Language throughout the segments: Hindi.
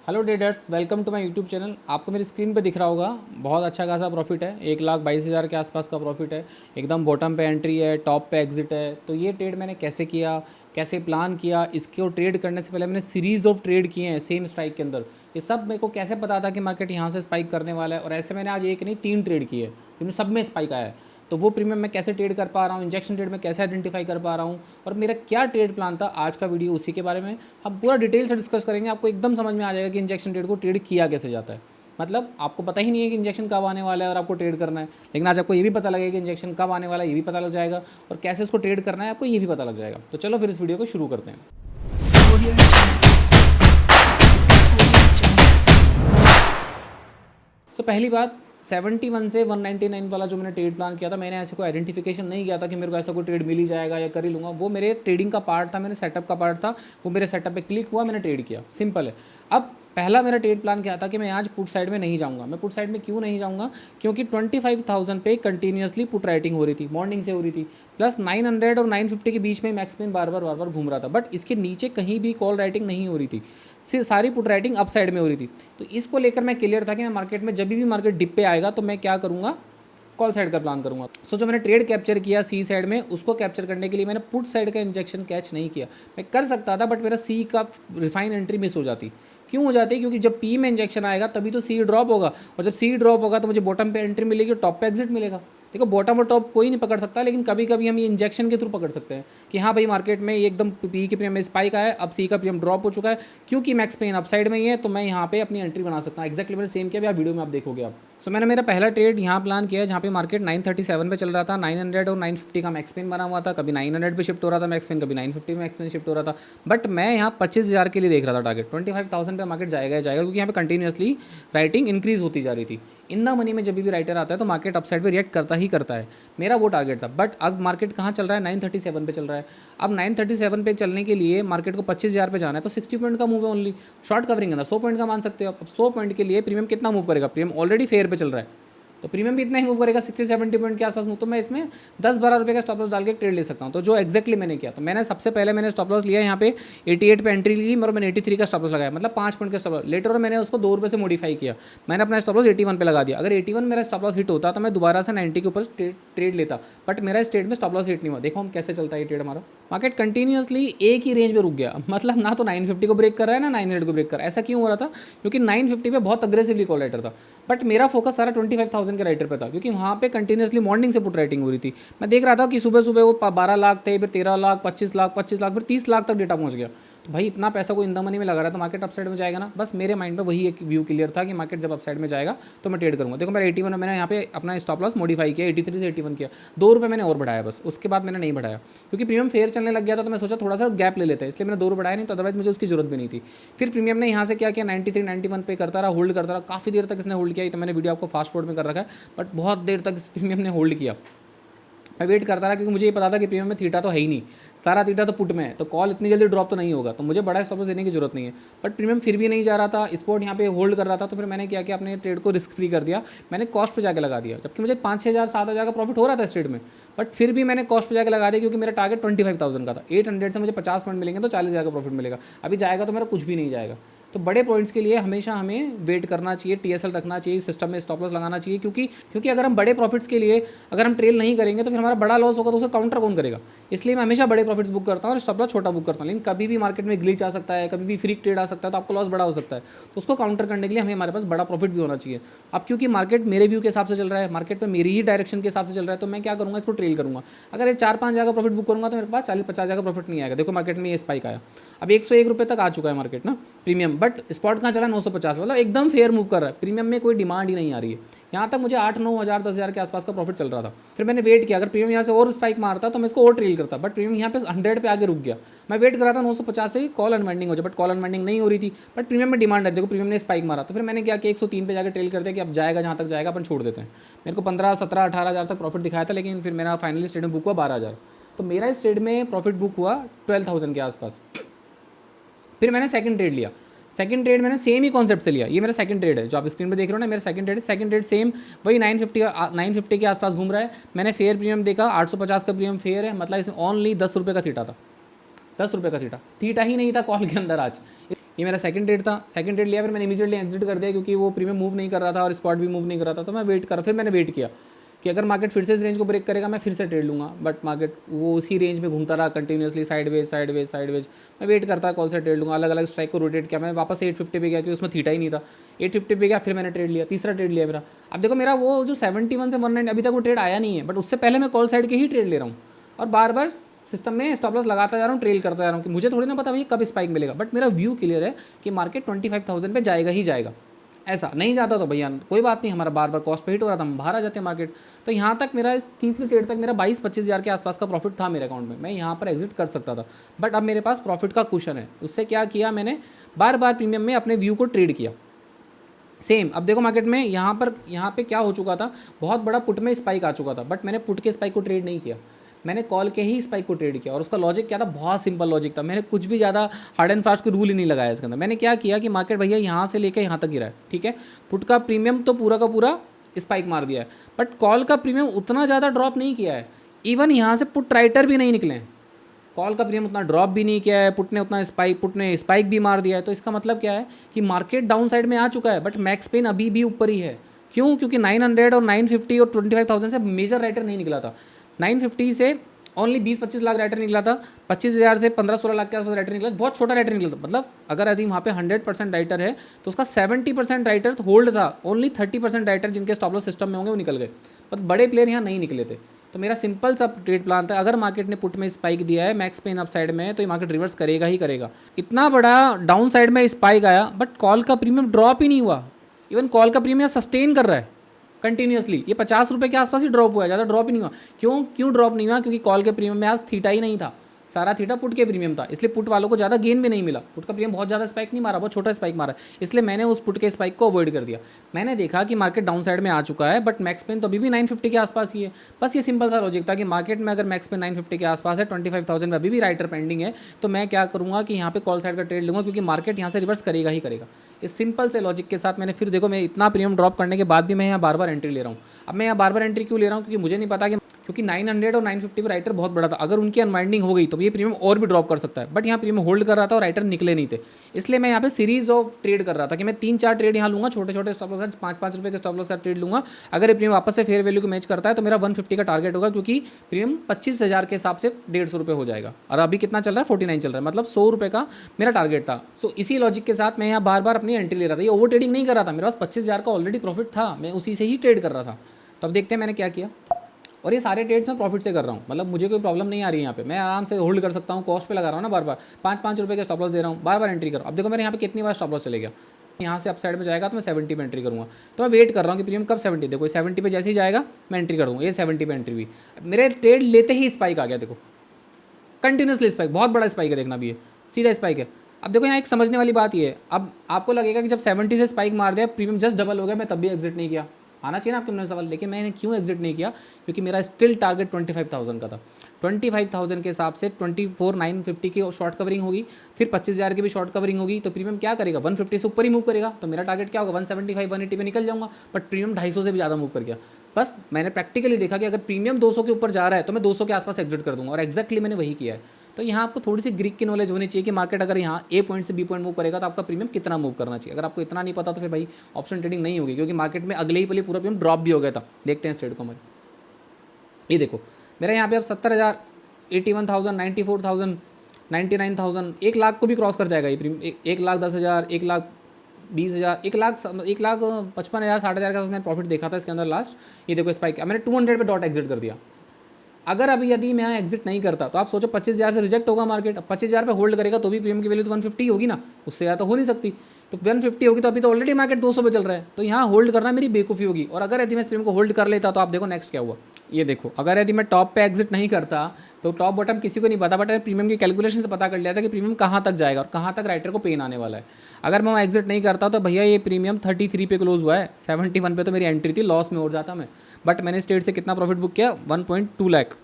Hello traders, welcome to my YouTube channel. आपको मेरी स्क्रीन पे दिख रहा होगा बहुत अच्छा खासा प्रॉफिट है। 1,22,000 के आसपास का प्रॉफिट है। एकदम बॉटम पे एंट्री है, टॉप पे एग्जिट है। तो ये ट्रेड मैंने कैसे किया, कैसे प्लान किया, इसको ट्रेड करने से पहले मैंने सीरीज़ ऑफ ट्रेड किए हैं सेम स्ट्राइक के अंदर। ये सब मेरे को कैसे पता था कि मार्केट यहाँ से स्पाइक करने वाला है। और ऐसे मैंने आज एक नहीं 3 ट्रेड किए जिनमें सब में स्पाइक आया है। तो वो प्रीमियम मैं कैसे ट्रेड कर पा रहा हूँ, इंजेक्शन ट्रेड में कैसे आइडेंटिफाई कर पा रहा हूँ, और मेरा क्या ट्रेड प्लान था, आज का वीडियो उसी के बारे में हम पूरा डिटेल से डिस्कस करेंगे। आपको एकदम समझ में आ जाएगा कि इंजेक्शन ट्रेड को ट्रेड किया कैसे जाता है। मतलब आपको पता ही नहीं है कि इंजेक्शन कब आने वाला है और आपको ट्रेड करना है, लेकिन आज आपको ये भी पता लगेगा कि इंजेक्शन कब आने वाला है, ये भी पता लग जाएगा, और कैसे उसको ट्रेड करना है आपको ये भी पता लग जाएगा। तो चलो फिर इस वीडियो को शुरू करते हैं। तो पहली बात, 71 से 199 वाला जो मैंने ट्रेड प्लान किया था, मैंने ऐसे कोई आइडेंटिफिकेशन नहीं किया था कि मेरे को ऐसा कोई ट्रेड मिल ही जाएगा या कर ही लूँगा। वो मेरे ट्रेडिंग का पार्ट था, मेरे सेटअप का पार्ट था। वो मेरे सेटअप पे क्लिक हुआ, मैंने ट्रेड किया, सिंपल है। अब पहला मेरा ट्रेड प्लान क्या था कि मैं आज पुट साइड में नहीं जाऊँगा। मैं पुट साइड में क्यों नहीं जाऊँगा? क्योंकि 25,000 पे कंटिन्यूसली पुट राइटिंग हो रही थी, मॉर्निंग से हो रही थी। प्लस 900 और 950 के बीच में मैक्स पेन बार बार घूम रहा था, बट इसके नीचे कहीं भी कॉल राइटिंग नहीं हो रही थी, सिर्फ सारी पुट राइटिंग अप साइड में हो रही थी। तो इसको लेकर मैं क्लियर था कि मैं मार्केट में जब भी मार्केट डिप पे आएगा तो मैं क्या करूँगा, कॉल साइड का प्लान करूँगा। सो जो मैंने ट्रेड कैप्चर किया सी साइड में, उसको कैप्चर करने के लिए मैंने पुट साइड का इंजेक्शन कैच नहीं किया। मैं कर सकता था, बट मेरा सी का रिफाइन एंट्री मिस हो जाती। क्यों हो जाती है? क्योंकि जब पी में इंजेक्शन आएगा तभी तो सी ड्रॉप होगा, और जब सी ड्रॉप होगा तो मुझे बॉटम पे एंट्री मिलेगी और टॉप पे एग्जिट मिलेगा। देखो, बॉटम और टॉप कोई नहीं पकड़ सकता, लेकिन कभी कभी हम ये इंजेक्शन के थ्रू पकड़ सकते हैं कि हाँ भाई, मार्केट में एकदम पी के प्रीमियम में स्पाइक आया है, अब सी का प्रीमियम ड्रॉप हो चुका है, क्योंकि मैक्स पेन अपसाइड में ही है, तो मैं यहाँ पे अपनी एंट्री बना सकता हूँ। एक्जैक्टली मैंने सेम किया, वीडियो में आप देखोगे आप। सो मैंने मेरा पहला ट्रेड यहाँ प्लान किया है, जहाँ पे मार्केट 937 पे चल रहा था। 900 और 950 का मैक्स पेन बना हुआ था, कभी 900 पे शिफ्ट हो रहा था मैक्स पेन, कभी 950 में मैक्स पेन शिफ्ट हो रहा था। बट मैं यहाँ 25,000 के लिए देख रहा था टारगेट। 25,000 पे मार्केट जाएगा ही जाएगा, क्योंकि यहाँ पे कंटिन्यूसली राइटिंग इंक्रीज होती जा रही थी। इन द मनी में जब भी राइटर आता है तो मार्केट अपसाइड पे रिएक्ट करता ही करता है। मेरा वो टारगेट था। बट अब मार्केट कहाँ चल रहा है? 937 पे चल रहा है। अब 937 पे चलने के लिए मार्केट को 25,000 पे जाना है, तो 60 पॉइंट का मूव है ओनली। शॉर्ट कवरिंग अंदर 100 पॉइंट का मान सकते हो। अब 100 पॉइंट के लिए प्रीमियम कितना मूव करेगा? प्रीमियम ऑलरेडी फेयर पे चल रहा है, तो प्रीमियम भी इतना ही मूव करेगा, 60-70 पॉइंट के आसपास मूव। तो मैं इसमें 10-12 रुपये का स्टॉप लॉस डाल के ट्रेड ले सकता हूँ। तो जो एक्जैक्टली मैंने किया, तो मैंने सबसे पहले मैंने स्टॉप लॉस लिया यहाँ पे 88 पे एंट्री ली, और मैंने 83 का स्टॉप लॉस लगाया, मतलब 5 पॉइंट का स्टॉप लॉस। लेटर और मैंने उसको 2 रुपये से मॉडिफाई किया। मैंने अपना स्टॉप लॉस 81 पे लगा दिया। अगर 81 मेरा स्टॉप लॉस हिट होता तो मैं दोबारा से 90 के ऊपर ट्रेड लेता, बट मेरा इस ट्रेड में स्टॉप लॉस हिट नहीं हुआ। देखो हम कैसे चलता है ये ट्रेड हमारा। मार्केट कंटिन्यूसली एक ही रेंज में रुक गया, मतलब ना तो 950 को ब्रेक कर रहा है ना 900 को ब्रेक कर रहा है। ऐसा क्यों हो रहा था? क्योंकि 950 पे बहुत अग्रेसिवली कॉल राइटर था, बट मेरा फोकस सारा 25,000 के राइटर पे था, क्योंकि वहाँ पे कंटिन्यूसली मॉर्निंग से पुट राइटिंग हो रही थी। मैं देख रहा था कि सुबह सुबह वो 12 लाख थे, फिर 13 लाख, 25 लाख, 25 लाख, फिर 30 लाख तक डेटा पहुँच गया। तो भाई इतना पैसा को इन द मनी में लगा रहा है, तो मार्केट अपसाइड में जाएगा ना। बस मेरे माइंड में वही एक व्यू क्लियर था कि मार्केट जब अपसाइड में जाएगा तो मैं ट्रेड करूँगा। देखो मेरा 81 मैंने यहाँ पे अपना स्टॉप लॉस मॉडिफाई किया, 83 से 81 किया, 2 रुपये मैंने और बढ़ाया बस। उसके बाद मैंने नहीं बढ़ाया, क्योंकि प्रीमियम फेयर चलने लग गया था, तो मैं सोचा थोड़ा सा गैप ले लेते हैं, इसलिए मैंने 2 रुपये बढ़ाया, नहीं तो अदरवाइज मुझे उसकी जरूरत भी नहीं थी। फिर प्रीमियम ने यहाँ से क्या किया, 93-91 पे करता रहा, होल्ड करता रहा, काफ़ी देर तक इसने होल्ड किया। तो मैंने वीडियो आपको फास्ट फॉरवर्ड में कर रखा है, बट बहुत देर तक इस प्रीमियम ने होल्ड किया। मैं वेट करता रहा, क्योंकि मुझे ये पता था कि प्रीमियम में थीटा तो है ही नहीं, सारा थीटा तो पुट में है, तो कॉल इतनी जल्दी ड्रॉप तो नहीं होगा, तो मुझे बड़ा स्टॉप लॉस देने की जरूरत नहीं है। बट प्रीमियम फिर भी नहीं जा रहा था, स्पॉट यहाँ पे होल्ड कर रहा था। तो फिर मैंने क्या किया, अपने ट्रेड को रिस्क फ्री कर दिया, मैंने कॉस्ट पे जाके लगा दिया, जबकि मुझे 5,000 7,000 का प्रॉफिट हो रहा था इस ट्रेड में। बट फिर भी मैंने कॉस्ट पे जाके लगा दिया, क्योंकि मेरा टारगेट 25,000 का था। 800 से मुझे 50 पॉइंट मिलेंगे तो 40,000 का प्रॉफिट मिलेगा। अभी जाएगा तो मेरा कुछ भी नहीं जाएगा। तो बड़े पॉइंट्स के लिए हमेशा हमें वेट करना चाहिए, टीएसएल रखना चाहिए, सिस्टम में स्टॉप लॉस लगाना चाहिए, क्योंकि अगर हम बड़े प्रॉफिट्स के लिए अगर हम ट्रेल नहीं करेंगे तो फिर हमारा बड़ा लॉस होगा, तो उसे काउंटर कौन करेगा? इसलिए मैं हमेशा बड़े प्रॉफिट्स बुक करता हूँ और स्टॉप लॉस छोटा बुक करता हूँ। लेकिन कभी भी मार्केट में ग्लिच आ सकता है, कभी भी फ्रीक ट्रेड आ सकता है, तो आपको लॉस बड़ा हो सकता है। तो उसको काउंटर करने के लिए हमारे पास बड़ा प्रॉफिट भी होना चाहिए। अब क्योंकि मार्केट मेरे व्यू के हिसाब से चल रहा है, मार्केट में मेरी ही डायरेक्शन के हिसाब से चल रहा है, तो मैं क्या करूँगा, इसको ट्रेल करूँगा। अगर ये 4-5 हज़ार का प्रॉफिट बुक करूँगा तो मेरे पास 40-50 हज़ार का प्रॉफिट नहीं आएगा। देखो मार्केट में ये स्पाइक आया, अब 101 रुपये तक आ चुका है मार्केट ना प्रीमियम, बट स्पॉट कहाँ चला 950, मतलब एकदम फेयर मूव कर रहा है। प्रीमियम में कोई डिमांड ही नहीं आ रही है। यहाँ तक मुझे 8-9 हज़ार 10,000 के आसपास का प्रॉफिट चल रहा था। फिर मैंने वेट किया, अगर प्रीमियम यहाँ से और स्पाइक मारता तो मैं इसको और ट्रेल करता, बट प्रीमियम यहाँ पे 100 पे आगे रुक गया। मैं वेट कर रहा था 950 से ही कॉल अनवाइंडिंग हो जाए, बट कॉल अनवाइंडिंग नहीं हो रही थी, बट प्रीमियम में डिमांड है। देखो प्रीमियम ने स्पाइक मारा, तो फिर मैंने क्या किया, 103 पे जाकर ट्रेल करते हैं कि अब जाएगा जहाँ तक जाएगा, अपन छोड़ देते हैं। मेरे को 15, 17, 18 हज़ार तक प्रॉफिट दिखाया था, लेकिन फिर मेरा फाइनली ट्रेड में बुक हुआ 12,000। तो मेरा इस ट्रेड में प्रॉफिट बुक हुआ 12,000 के आसपास। फिर मैंने सेकंड ट्रेड लिया। सेकंड ट्रेड मैंने सेम ही कॉन्सेप्ट से लिया। ये मेरा सेकंड ट्रेड है जो आप स्क्रीन पे देख रहे हो ना, मेरा सेकंड ट्रेड है। सेकंड ट्रेड सेम वही 950 के आसपास घूम रहा है। मैंने फेयर प्रीमियम देखा, 850 का प्रीमियम फेयर है, मतलब इसमें ओनली 10 रुपये का थीटा था। 10 रुपये का थीटा ही नहीं था कॉल के अंदर आज। ये मेरा सेकंड ट्रेड था, सेकंड ट्रेड लिया, फिर मैंने इमीडिएटली एग्जिट कर दिया क्योंकि वो प्रीमियम मूव नहीं कर रहा था और स्पॉट भी मूव नहीं कर रहा था। तो मैं वेट करा, फिर मैंने वेट किया कि अगर मार्केट फिर से इस रेंज को ब्रेक करेगा मैं फिर से ट्रेड लूँगा, बट मार्केट वो उसी रेंज में घूमता रहा कंटिन्यूसली, साइडवेज। मैं वेट करता कॉल से ट्रेड लूँगा, अलग अलग स्ट्राइक को रोटेट किया, मैं वापस 850 पे गया क्योंकि उसमें थीटा ही नहीं था। 850 पे गया, फिर मैंने ट्रेड लिया, तीसरा ट्रेड लिया मेरा। अब देखो मेरा वो जो 71 से 190 अभी तक वो ट्रेड आया नहीं है, बट उससे पहले मैं कॉल साइड के ही ट्रेड ले रहा हूँ और बार बार सिस्टम में स्टॉप लॉस लगाता जा रहा हूँ, ट्रेल करता जा रहा हूँ कि मुझे थोड़ी ना पता भाई कब स्पाइक मिलेगा, बट मेरा व्यू क्लियर है कि मार्केट 25,000 पे जाएगा ही जाएगा। ऐसा नहीं जाता तो भैया कोई बात नहीं, हमारा बार बार कॉस्ट पे हिट हो रहा था, हम बाहर आ जाते हैं मार्केट। तो यहाँ तक मेरा इस तीसरी ट्रेड तक मेरा 22-25 हज़ार के आसपास का प्रॉफिट था मेरे अकाउंट में, मैं यहाँ पर एग्जिट कर सकता था, बट अब मेरे पास प्रॉफिट का कुशन है। उससे क्या किया मैंने, बार बार प्रीमियम में अपने व्यू को ट्रेड किया। सेम अब देखो मार्केट में यहाँ पे क्या हो चुका था, बहुत बड़ा पुट में स्पाइक आ चुका था, बट मैंने पुट के स्पाइक को ट्रेड नहीं किया, मैंने कॉल के ही स्पाइक को ट्रेड किया। और उसका लॉजिक क्या था, बहुत सिंपल लॉजिक था, मैंने कुछ भी ज़्यादा हार्ड एंड फास्ट को रूल ही नहीं लगाया इसके अंदर। मैंने क्या किया कि मार्केट भैया यहाँ से लेकर यहाँ तक गिरा है, ठीक है, पुट का प्रीमियम तो पूरा का पूरा स्पाइक मार दिया है, बट कॉल का प्रीमियम उतना ज़्यादा ड्रॉप नहीं किया है, इवन यहाँ से पुट राइटर भी नहीं निकले हैं, कॉल का प्रीमियम उतना ड्रॉप भी नहीं किया है, पुट ने स्पाइक भी मार दिया है। तो इसका मतलब क्या है कि मार्केट डाउन साइड में आ चुका है, बट मैक्स पेन अभी भी ऊपर ही है। क्यों? क्योंकि 900 और 950 और 25,000 से मेजर राइटर नहीं निकला था। 950 से ओनली 20-25 लाख राइटर निकला था, 25,000 से 15-16 लाख के आसपास राइटर निकला, बहुत छोटा राइटर निकला था। मतलब अगर यदि वहाँ पे 100% राइटर है तो उसका 70% राइटर होल्ड था, ओनली 30% राइटर जिनके स्टॉप लॉस सिस्टम में होंगे वो निकल गए, मतलब बड़े प्लेयर यहाँ नहीं निकले थे। तो मेरा सिंपल सा ट्रेड प्लान था, अगर मार्केट ने पुट में स्पाइक दिया है, मैक्स पेन अप साइड में है, तो ये मार्केट रिवर्स करेगा ही करेगा। इतना बड़ा डाउन साइड में स्पाइक आया, बट कॉल का प्रीमियम ड्रॉप ही नहीं हुआ, इवन कॉल का प्रीमियम सस्टेन कर रहा है कंटिन्यूसली। ये 50 रुपये के आसपास ही ड्रॉप हुआ है, ज़्यादा ड्रॉप ही नहीं हुआ। क्यों ड्रॉप नहीं हुआ? क्योंकि कॉल के प्रीमियम में आज थीटा ही नहीं था, सारा थीटा पुट के प्रीमियम था, इसलिए पुट वालों को ज़्यादा गेन भी नहीं मिला। पुट का प्रीमियम बहुत ज़्यादा स्पाइक नहीं मारा, बहुत छोटा स्पाइक मारा, इसलिए मैंने उस पुट के स्पाइक को अवॉइड कर दिया। मैंने देखा कि मार्केट डाउन साइड में आ चुका है, बट मैक्स पेन तो अभी भी 950 के आसपास ही है। बस ये सिंपल सा लॉजिक था कि मार्केट में अगर मैक्स पेन 950 के आसपास है, 25,000 में अभी भी राइटर पेंडिंग है, तो मैं क्या करूँगा कि यहाँ पे कॉल साइड का ट्रेड लूँगा, क्योंकि मार्केट यहाँ से रिवर्स करेगा ही करेगा। इस सिंपल से लॉजिक के साथ मैंने फिर देखो, मैं इतना प्रीमियम ड्रॉप करने के बाद भी मैं यहाँ बार बार एंट्री ले रहा हूँ। अब मैं यहाँ बार बार एंट्री क्यों ले रहा हूँ? क्योंकि मुझे नहीं पता कि क्योंकि 900 और 950 पे राइटर बहुत बड़ा था, अगर उनकी अनवाइंडिंग हो गई तो ये प्रीमियम और भी ड्रॉप कर सकता है, बट यहाँ प्रीमियम होल्ड कर रहा था और राइटर निकले नहीं थे, इसलिए मैं यहाँ पे सीरीज ऑफ ट्रेड कर रहा था कि मैं 3-4 ट्रेड यहाँ लूँगा, छोटे छोटे स्टॉप लॉस का 5-5 रुपये के स्टॉप लॉस का ट्रेड लूँगा। अगर ये प्रीमियम वापस से फेयर वैल्यू को मैच करता है तो मेरा 150 का टारगेट होगा, क्योंकि प्रीमियम 25,000 के हिसाब से 150 रुपये हो जाएगा, और अभी कितना चल रहा है 49 चल रहा है, मतलब 100 रुपये का मेरा टारगेट था। सो इसी लॉजिक के साथ मैं यहाँ बार बार अपनी एंट्री ले रहा था, ये ओवर ट्रेडिंग नहीं कर रहा था, मेरे पास 25,000 का ऑलरेडी प्रॉफिट था, मैं उसी से ही ट्रेड कर रहा था। तो अब देखते हैं मैंने क्या किया, और ये सारे ट्रेड्स मैं प्रॉफिट से कर रहा हूँ, मतलब मुझे कोई प्रॉब्लम नहीं आ रही है यहाँ पे, मैं आराम से होल्ड कर सकता हूँ, कॉस्ट पे लगा रहा हूँ ना, बार बार 5-5 रुपये के स्टॉप लॉस दे रहा हूँ, बार बार एंट्री कर रहा हूँ। अब देखो मेरे यहाँ पे कितनी बार स्टॉप लॉस चले गया, यहाँ से अप साइड में जाएगा तो मैं 70 पे एंट्री करूँगा, तो मैं वेट कर रहा हूँ कि प्रीमियम कब 70, देखो 70 पे जैसे ही जाएगा मैं एंट्री कर दूँगा, ये 70 पे एंट्री हुई, मेरे ट्रेड लेते ही स्पाइक आ गया, देखो कंटिन्यूसली स्पाइक, बहुत बड़ा स्पाइक है, देखना भी है, सीधा स्पाइक है। अब देखो यहाँ एक समझने वाली बात ये है, अब आपको लगेगा कि जब 70 से स्पाइक मार दिया, प्रीमियम जस्ट डबल हो गया, मैं तब भी एग्जिट नहीं किया, आना चाहिए ना आपके मन में सवाल, लेकिन मैंने क्यों एग्जिट नहीं किया? क्योंकि मेरा स्टिल टारगेट 25,000 का था। 25,000 के हिसाब से 24,950 की शॉर्ट कवरिंग होगी, फिर 25,000 की भी शॉर्ट कवरिंग होगी, तो प्रीमियम क्या करेगा? 150 से ऊपर ही मूव करेगा, तो मेरा टारगेट क्या होगा? 175-180 पे निकल जाऊंगा, बट प्रीमियम 250 से भी ज़्यादा मूव कर गया। बस मैंने प्रैक्टिकली देखा कि अगर प्रीमियम 200 के ऊपर जा रहा है तो मैं 200 के आसपास एग्जिट कर दूंगा, और एक्जैक्टली मैंने वही किया है। तो यहाँ आपको थोड़ी सी ग्रीक की नॉलेज होनी चाहिए कि मार्केट अगर यहाँ ए पॉइंट से बी पॉइंट मूव करेगा तो आपका प्रीमियम कितना मूव करना चाहिए। अगर आपको इतना नहीं पता तो फिर भाई ऑप्शन ट्रेडिंग नहीं होगी, क्योंकि मार्केट में अगले ही पहले पूरा प्रीमियम ड्रॉप भी हो गया था। देखते हैं इस ट्रेड को हमारे, ये देखो मेरा यहाँ पे अब 70,000, 81,000, 94,000, 99,000, 1 लाख को भी क्रॉस कर जाएगा ये प्रीमियम, 1,10,000, 1,20,000, 1,55,000, 60,000 का मैंने प्रॉफिट देखा था इसके अंदर लास्ट। ये देखो स्पाइक, मैंने 200 पे डॉट एग्जिट कर दिया। अगर अभी यदि मैं यहाँ एग्जिट नहीं करता तो आप सोचो 25,000 से रिजेक्ट होगा मार्केट, अब 25,000 पे होल्ड करेगा तो भी प्रीमियम की वैल्यू तो 150 होगी ना, उससे ज़्यादा तो हो नहीं सकती। तो 150 होगी तो अभी तो ऑलरेडी मार्केट 200 पे चल रहा है, तो यहाँ होल्ड करना मेरी बेवकूफ़ी होगी। और अगर यदि मैं इस प्रीमियम को होल्ड कर लेता तो आप देखो नेक्स्ट क्या हुआ, ये देखो अगर यदि मैं टॉप पे एग्जिट नहीं करता तो टॉप बॉटम किसी को नहीं पता, बट प्रीमियम की कैलकुलेशन से पता कर लिया था कि प्रीमियम कहाँ तक जाएगा और कहाँ तक राइटर को पेन आने वाला है। अगर मैं एग्जिट नहीं करता तो भैया ये प्रीमियम 33 पे क्लोज हुआ है, 71 पे तो मेरी एंट्री थी, लॉस में और जाता मैं, बट मैंने स्टेट से कितना प्रॉफिट बुक किया? 1.2 लाख।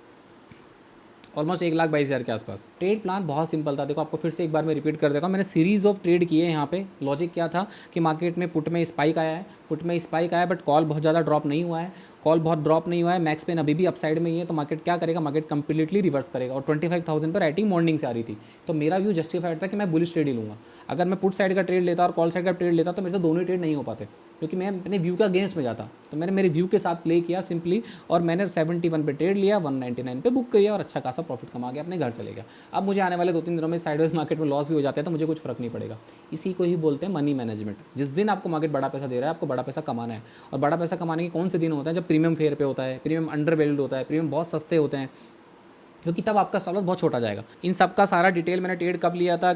ऑलमोस्ट 1,22,000 के आसपास। ट्रेड प्लान बहुत सिंपल था। देखो आपको फिर से एक बार मैं रिपीट कर देता हूँ, मैंने सीरीज़ ऑफ ट्रेड किए यहाँ पे। लॉजिक क्या था कि मार्केट में पुट में स्पाइक आया है, पुट में स्पाइक आया बट कॉल बहुत ज़्यादा ड्रॉप नहीं हुआ है, कॉल बहुत ड्रॉप नहीं हुआ है, मैक्स पेन अभी भी अपसाइड में ही है, तो मार्केट क्या करेगा, मार्केट कंप्लीटली रिवर्स करेगा। और 25,000 पर राइटिंग मॉर्निंग से आ रही थी, तो मेरा व्यू जस्टिफाइड था कि मैं बुलिश ट्रेड ही लूँगा। अगर मैं पुट साइड का ट्रेड लेता और कॉल साइड का ट्रेड लेता तो मेरे से दोनों ट्रेड नहीं हो पाते, क्योंकि मैं अपने व्यू का अगेंस्ट में जाता। तो मैंने मेरे व्यू के साथ प्ले किया सिंपली, और मैंने 71 पे ट्रेड लिया, 199 पे बुक किया और अच्छा खासा प्रॉफिट कमा के अपने घर चले गया। अब मुझे आने वाले 2-3 दिनों में साइडवेज मार्केट में लॉस भी हो जाते हैं, तो मुझे कुछ फर्क नहीं पड़ेगा। इसी को ही बोलते हैं मनी मैनेजमेंट। जिस दिन आपको मार्केट बड़ा पैसा दे रहा है, आपको बड़ा पैसा कमाना है। और बड़ा पैसा कमाने के कौन से दिन होता है, जब प्रीमियम फेयर पे होता है, प्रीमियम अंडर वैल्यूड होता है, प्रीमियम बहुत सस्ते होते हैं, क्योंकि तब आपका स्टॉप लॉस बहुत छोटा जाएगा। इन सब का सारा डिटेल, मैंने ट्रेड कब लिया था,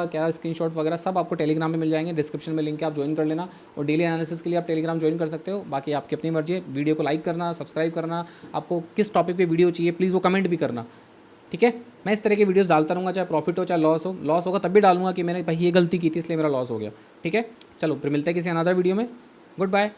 क्या स्क्रीनशॉट वगैरह सब आपको टेलीग्राम में मिल जाएंगे। डिस्क्रिप्शन में लिंक है, आप ज्वाइन कर लेना। और डेली एनालिसिस के लिए आप टेलीग्राम ज्वाइन कर सकते हो। बाकी आपकी अपनी मर्जी है। वीडियो को लाइक करना, सब्सक्राइब करना, आपको किस टॉपिक पे वीडियो चाहिए प्लीज़ वो कमेंट भी करना, ठीक है। मैं इस तरह की वीडियोस डालता रहूँगा, चाहे प्रॉफिट हो चाहे लॉस हो। लॉस होगा तब भी डालूंगा कि मैंने भाई ये गलती की थी इसलिए मेरा लॉस हो गया, ठीक है। चलो फिर मिलते हैं किसी अनदर वीडियो में। Good bye.